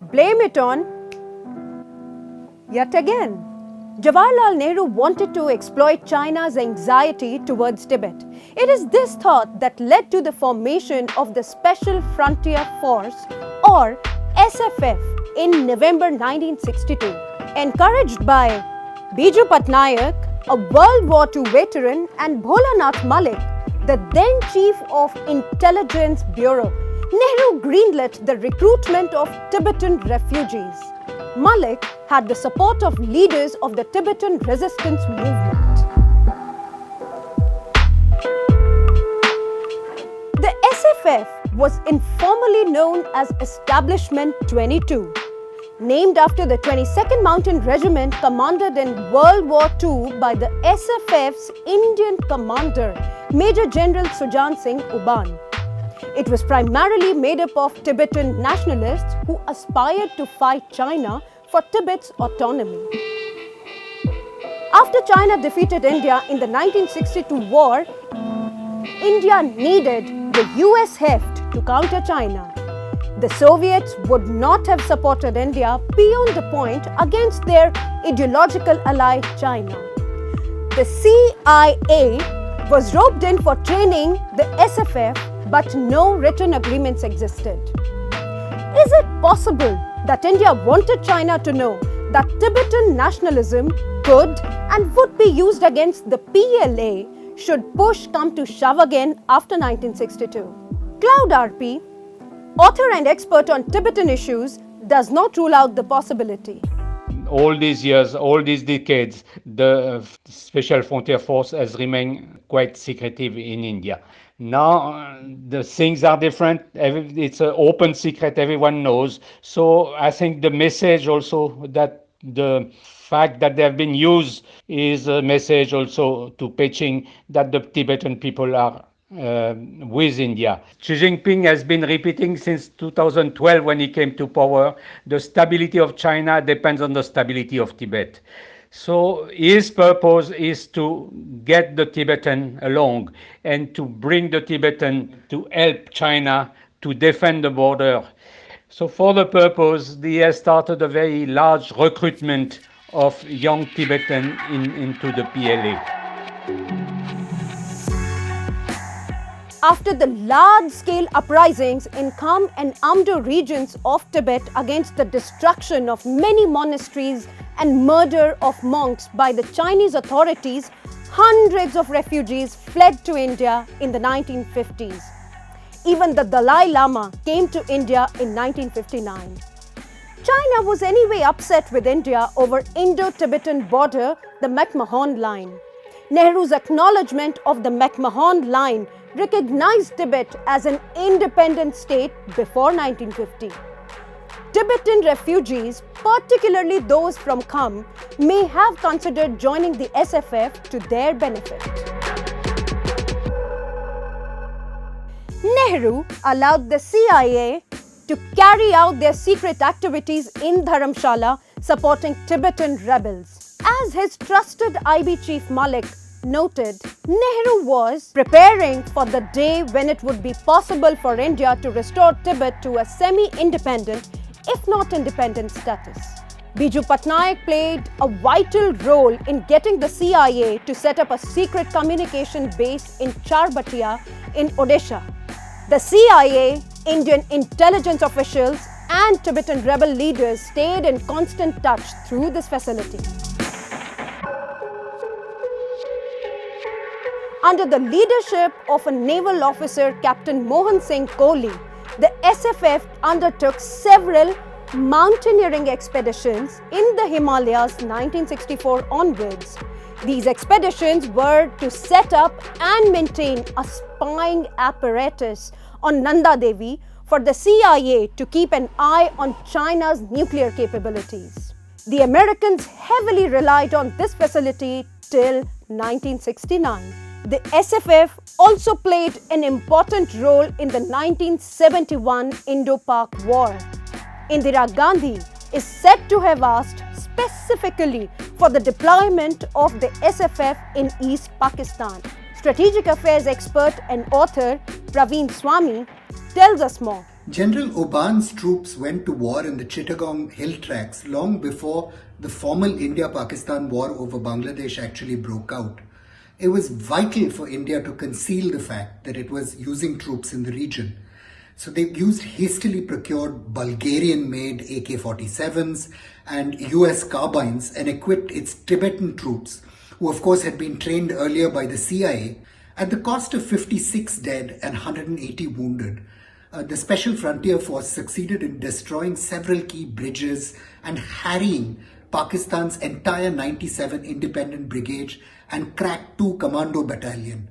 Blame it on, yet again, Jawaharlal Nehru wanted to exploit China's anxiety towards Tibet. It is this thought that led to the formation of the Special Frontier Force, or SFF, in November 1962. Encouraged by Biju Patnaik, a World War II veteran, and Bholanath Malik, the then Chief of Intelligence Bureau, Nehru greenlit the recruitment of Tibetan refugees. Malik had the support of leaders of the Tibetan resistance movement. The SFF was informally known as Establishment 22, named after the 22nd Mountain Regiment commanded in World War II by the SFF's Indian commander, Major General Sujan Singh Uban. It was primarily made up of Tibetan nationalists who aspired to fight China for Tibet's autonomy. After China defeated India in the 1962 war, India needed the US heft to counter China. The Soviets would not have supported India beyond the point against their ideological ally China. The CIA was roped in for training the SFF, but no written agreements existed. Is it possible that India wanted China to know that Tibetan nationalism could and would be used against the PLA should push come to shove again after 1962? Cloud RP, author and expert on Tibetan issues, does not rule out the possibility. All these years, all these decades, the Special Frontier Force has remained quite secretive in India. Now the things are different. It's an open secret, everyone knows. So I think the message also, that the fact that they have been used, is a message also to Beijing that the Tibetan people are with India. Xi Jinping has been repeating since 2012 when he came to power, the stability of China depends on the stability of Tibet. So his purpose is to get the Tibetan along and to bring the Tibetan to help China to defend the border. So for the purpose, he has started a very large recruitment of young Tibetan into the PLA. After the large-scale uprisings in Kham and Amdo regions of Tibet against the destruction of many monasteries and murder of monks by the Chinese authorities, hundreds of refugees fled to India in the 1950s. Even the Dalai Lama came to India in 1959. China was anyway upset with India over Indo-Tibetan border, the Mcmahon line. Nehru's acknowledgement of the Mcmahon line recognized Tibet as an independent state before 1950. Tibetan refugees, particularly those from Kham, may have considered joining the SFF to their benefit. Nehru allowed the CIA to carry out their secret activities in Dharamshala supporting Tibetan rebels. As his trusted IB chief Malik noted, Nehru was preparing for the day when it would be possible for India to restore Tibet to a semi-independent, if not independent status. Biju Patnaik played a vital role in getting the CIA to set up a secret communication base in Charbatiya in Odisha. The CIA, Indian intelligence officials, and Tibetan rebel leaders stayed in constant touch through this facility. Under the leadership of a naval officer, Captain Mohan Singh Kohli, the SFF undertook several mountaineering expeditions in the Himalayas 1964 onwards. These expeditions were to set up and maintain a spying apparatus on Nanda Devi for the CIA to keep an eye on China's nuclear capabilities. The Americans heavily relied on this facility till 1969. The SFF also played an important role in the 1971 Indo-Pak War. Indira Gandhi is said to have asked specifically for the deployment of the SFF in East Pakistan. Strategic affairs expert and author Praveen Swami tells us more. General Oban's troops went to war in the Chittagong hill tracts long before the formal India-Pakistan war over Bangladesh actually broke out. It was vital for India to conceal the fact that it was using troops in the region. So they used hastily procured Bulgarian-made AK-47s and US carbines and equipped its Tibetan troops, who of course had been trained earlier by the CIA, at the cost of 56 dead and 180 wounded. The Special Frontier Force succeeded in destroying several key bridges and harrying Pakistan's entire 97 Independent Brigade and cracked 2 Commando Battalion.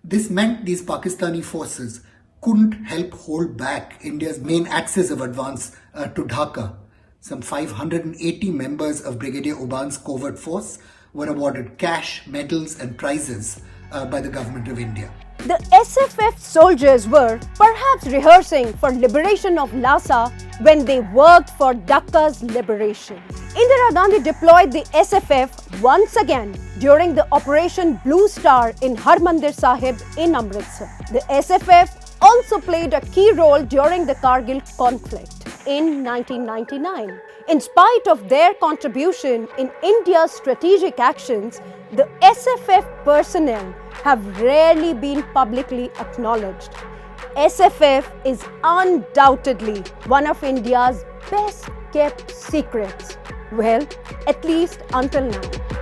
This meant these Pakistani forces couldn't help hold back India's main axis of advance to Dhaka. Some 580 members of Brigadier Oban's covert force were awarded cash, medals and prizes by the government of India. The SFF soldiers were perhaps rehearsing for liberation of Lhasa when they worked for Dhaka's liberation. Indira Gandhi deployed the SFF once again during the Operation Blue Star in Harmandir Sahib in Amritsar. The SFF also played a key role during the Kargil conflict in 1999. In spite of their contribution in India's strategic actions, the SFF personnel have rarely been publicly acknowledged. SFF is undoubtedly one of India's best kept secrets. Well, at least until now.